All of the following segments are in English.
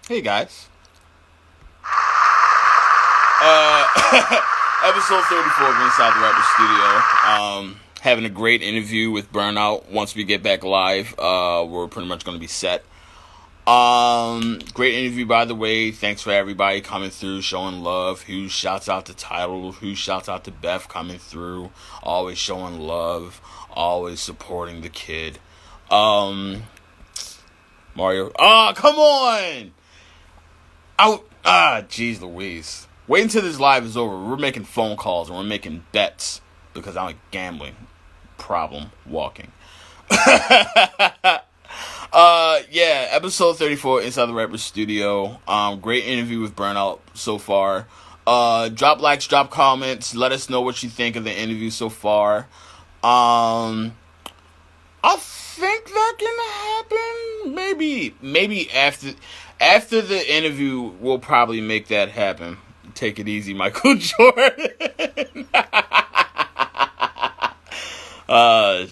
Hey guys. Uh, episode 34 of Inside the Rapper Studio. Having a great interview with Burnout. Once we get back live, we're pretty much going to be set. Great interview, by the way. Thanks for everybody coming through, showing love. Huge shouts out to Title. Huge shouts out to Beth coming through. Always showing love. Always supporting the kid. Um, Mario. Ah, come on! Jeez Louise. Wait until this live is over. We're making phone calls and we're making bets because I'm a gambling problem walking. Yeah, episode 34 Inside the Rapper Studio. Great interview with Burnout so far. Drop likes, drop comments. Let us know what you think of the interview so far. Um, I think that can happen. Maybe after the interview, we'll probably make that happen. Take it easy, Michael Jordan.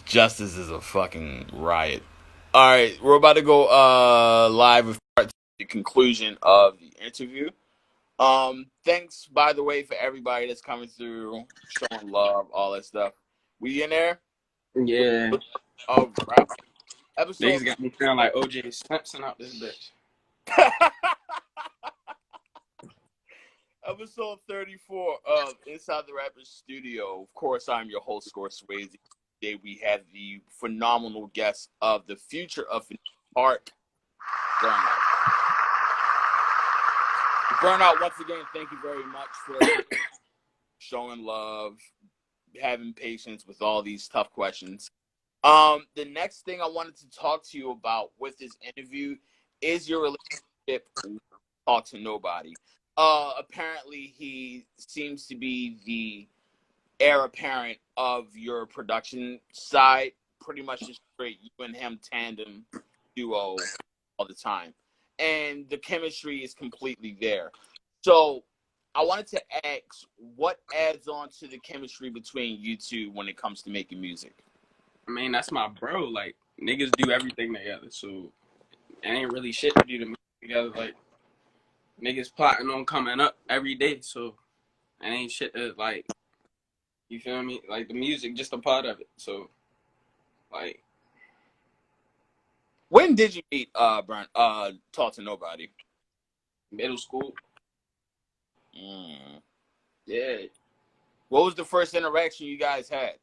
Justice is a fucking riot. All right, we're about to go live with the conclusion of the interview. Thanks by the way for everybody that's coming through, showing love, all that stuff. We in there? Yeah, All right. Episode niggas got me feeling like OJ Simpson out this bitch. Episode 34 of Inside the Rappers Studio. Of course, I'm your host, Score Swayze. Today we have the phenomenal guest of the future of art, Burnout. Burnout, once again, thank you very much for showing love, having patience with all these tough questions. The next thing I wanted to talk to you about with this interview is your relationship with Talk to Nobody. Apparently he seems to be the heir apparent of your production side, pretty much just straight you and him tandem duo all the time. And the chemistry is completely there. So I wanted to ask what adds on to the chemistry between you two when it comes to making music? I mean, that's my bro. Like, niggas do everything together, so it ain't really shit to do to me together. Like, niggas plotting on coming up every day, so it ain't shit to, like, you feel me? Like, the music, just a part of it. So, like, When did you meet Brian Talk to Nobody? middle school, Mm. yeah. What was the first interaction you guys had?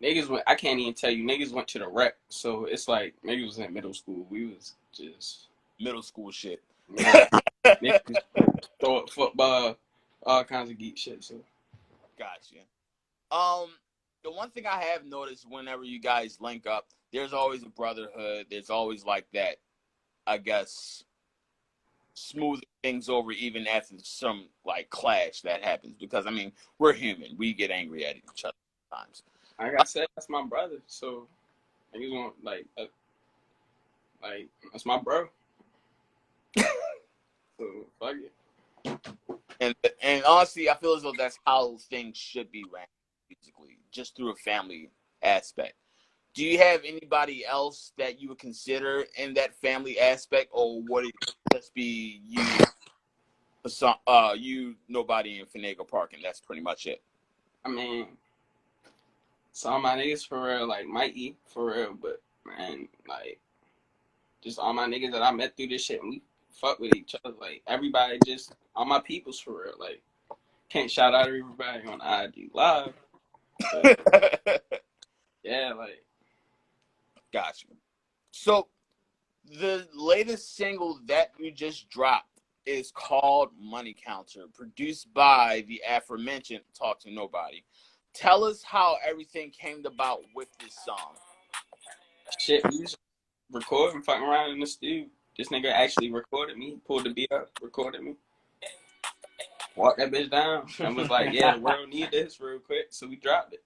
Niggas went, I can't even tell you, niggas went to the rec, so it's like, niggas was in middle school. We was just, Middle school shit. yeah. Niggas throw up football, all kinds of geek shit, so. Gotcha. Um, the one thing I have noticed whenever you guys link up, there's always a brotherhood. There's always like that, I guess, smoothing things over even after some like clash that happens. Because I mean, we're human. We get angry at each other sometimes. Like I said, that's my brother. So niggas want like that's my bro. So fuck it. And and honestly, I feel as though that's how things should be ran musically, just through a family aspect. Do you have anybody else that you would consider in that family aspect, or would it just be you, nobody in Finagle Park, and that's pretty much it? I mean, some of my niggas for real, like Mikey for real, but man, like just all my niggas that I met through this shit, and we fuck with each other. Like everybody, just all my peoples for real. Like can't shout out everybody on IG live, but yeah, like Gotcha. So the latest single that you just dropped is called Money Counter, produced by the aforementioned Talk to Nobody. Tell us how everything came about with this song. shit, we was recording, fucking around in the studio. This nigga actually recorded me, pulled the beat up, recorded me. Walked that bitch down and was like, yeah, the world need this real quick. So we dropped it.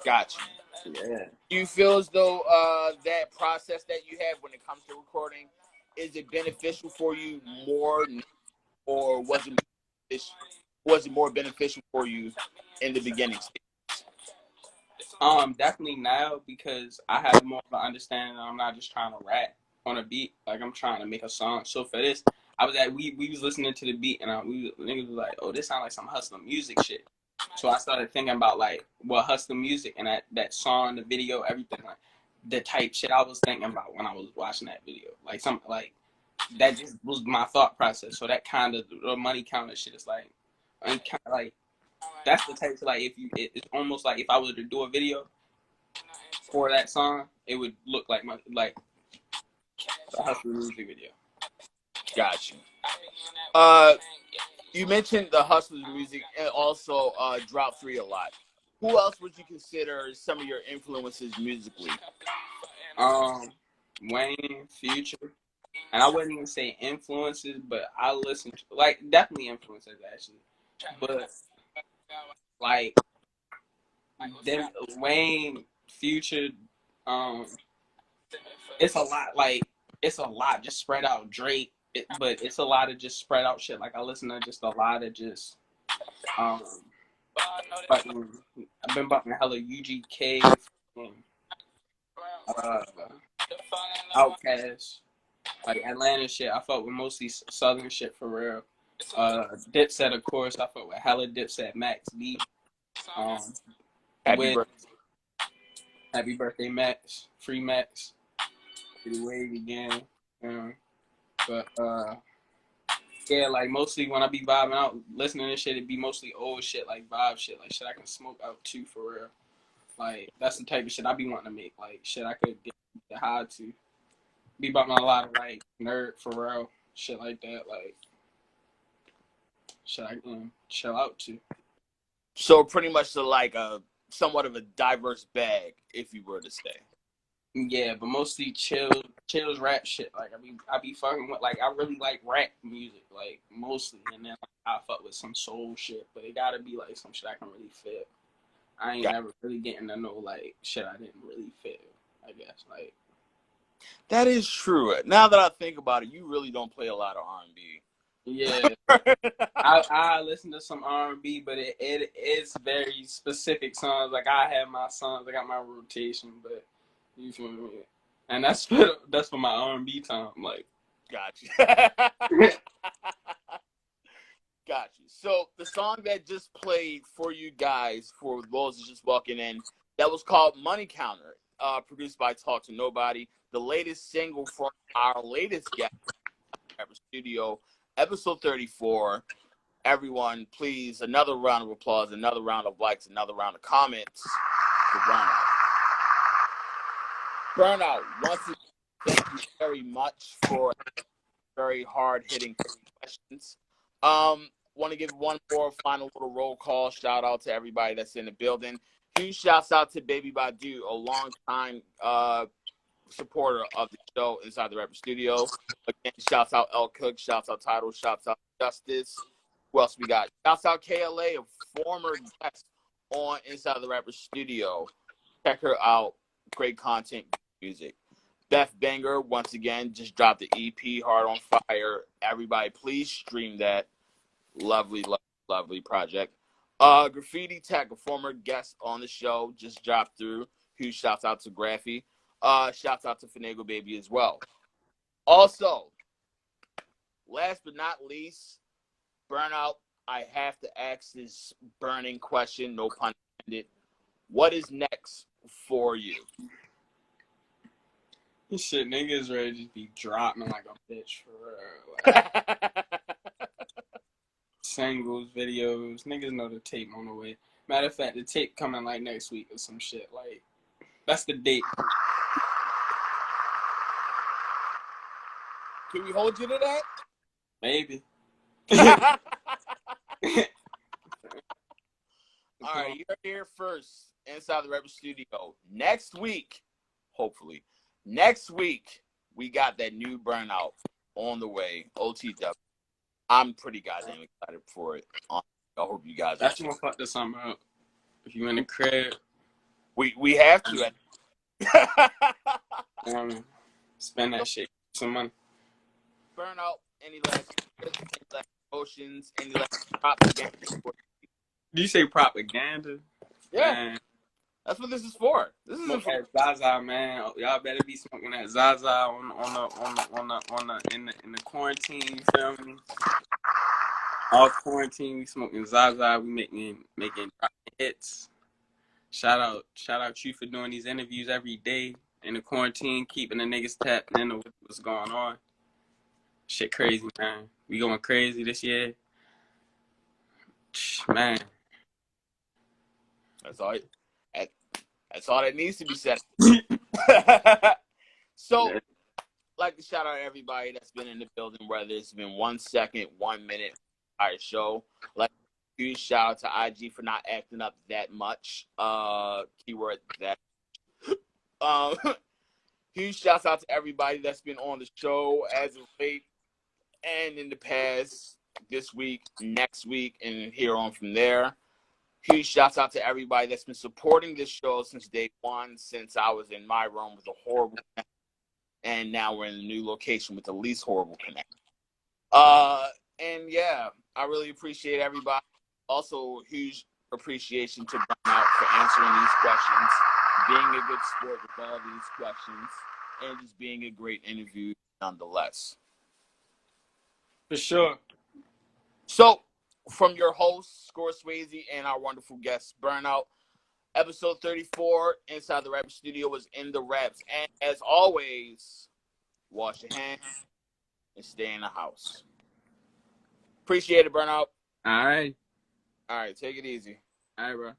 Gotcha. Yeah. Do you feel as though that process that you have when it comes to recording, is it beneficial for you more, or was it more beneficial for you in the beginning stage? Definitely now because I have more of an understanding. I'm not just trying to rap. on a beat. Like I'm trying to make a song. So for this, we was listening to the beat and niggas was like, oh, this sound like some hustler music shit. So I started thinking about like what hustler music and that song, the video, everything, like the type shit I was thinking about when I was watching that video. Like something like that just was my thought process. So that kind of the money counter shit is like, kind of like that's the type of like if you it's almost like if I was to do a video for that song, it would look like a hustler music video. Got you. You mentioned the Hustlers music and also Drop 3 a lot. Who else would you consider some of your influences musically? Wayne, Future, and I wouldn't even say influences, but I listen to like definitely influences actually, but like them Wayne, Future, it's a lot just spread out. Drake, but it's a lot of just spread out shit. Like I listen to just a lot of just um fucking I've been bumping hella UGK, uh Outkast, like Atlanta shit. I fuck with mostly Southern shit for real. Dipset, of course. I fuck with hella Dipset, Max B. Happy With birthday. Happy Birthday, Max. Free Max. Free Wave again. But yeah, like mostly when I be vibing out, listening to shit, it be mostly old shit, like vibe shit, like shit I can smoke out too for real. Like that's the type of shit I be wanting to make, like shit I could get high to. Be bumping a lot of like Nerd, Pharrell, shit like that, like shit I can chill out to. So pretty much like a somewhat of a diverse bag, if you were to say. Yeah, but mostly chills rap shit. Like I be fucking with like I really like rap music, like mostly, and then like, I fuck with some soul shit, but it gotta be like some shit I can really feel. I ain't never really getting to know like shit I didn't really feel. I guess like that is true. Now that I think about it, you really don't play a lot of R&B. yeah. I listen to some R&B, but it is very specific songs. Like I have my songs, I got my rotation, but you feel me? And that's for my R&B time. Like, Gotcha. Got you. So the song that just played for you guys, for those just walking in, that was called Money Counter, produced by Talk to Nobody, the latest single from our latest guest ever studio, episode 34. Everyone, please, another round of applause, another round of likes, another round of comments for Burnout. Burnout, once again, thank you very much for very hard-hitting questions. Want to give one more final little roll call. Shout out to everybody that's in the building. Huge shouts out to Baby Badu, a long time supporter of the show Inside the Rapper Studio. Again, shouts out L Cook, shouts out Title, shouts out Justice. Who else we got? Shouts out KLA, a former guest on Inside the Rapper Studio. Check her out. Great content, music. Beth Banger, once again, just dropped the EP, Heart on Fire. Everybody, please stream that. Lovely, lovely, lovely project. Graffiti Tech, a former guest on the show, just dropped through. Huge shouts out to Graphy. Shouts out to Finagle Baby as well. Also, last but not least, Burnout, I have to ask this burning question, no pun intended. What is next for you? this shit, niggas ready to just be dropping like a bitch for real. Like, singles, videos, niggas know the tape on the way. Matter of fact, the tape coming like next week or some shit. Like, that's the date. Can we hold you to that? Maybe. All right, you're here first Inside the Rapper Studio. Next week, hopefully, next week, we got that new Burnout on the way, OTW. I'm pretty goddamn excited for it. I hope you guys are. That's gonna fuck this something up. If you in the crib. We have to. Spend that shit. Some money. Burnout, any last emotions, any last propaganda? Do you say propaganda? Yeah. Man. That's what this is for. This isn't Smoke for. that Zaza, man. Y'all better be smoking that Zaza in the quarantine. You feel me? Off quarantine, we smoking Zaza. We making hits. Shout out you for doing these interviews every day in the quarantine, keeping the niggas tapped into what's going on. Shit crazy, man. We going crazy this year. Man. That's all. That's all that needs to be said. So, like to shout out everybody that's been in the building, whether it's been 1 second, 1 minute, our show. Like, huge shout out to IG for not acting up that much. Keyword that. Um, huge shouts out to everybody that's been on the show as of late and in the past, this week, next week, and here on from there. Huge shouts out to everybody that's been supporting this show since day one, since I was in my room with a horrible connection, and now we're in a new location with the least horrible connection. And yeah, I really appreciate everybody. Also, huge appreciation to Burnout for answering these questions, being a good sport with all these questions, and just being a great interview nonetheless. For sure. So, from your host, Score Swayze, and our wonderful guest, Burnout, episode 34, Inside the Rapper Studio was in the wraps. And as always, wash your hands and stay in the house. Appreciate it, Burnout. All right. All right, take it easy. All right, bro.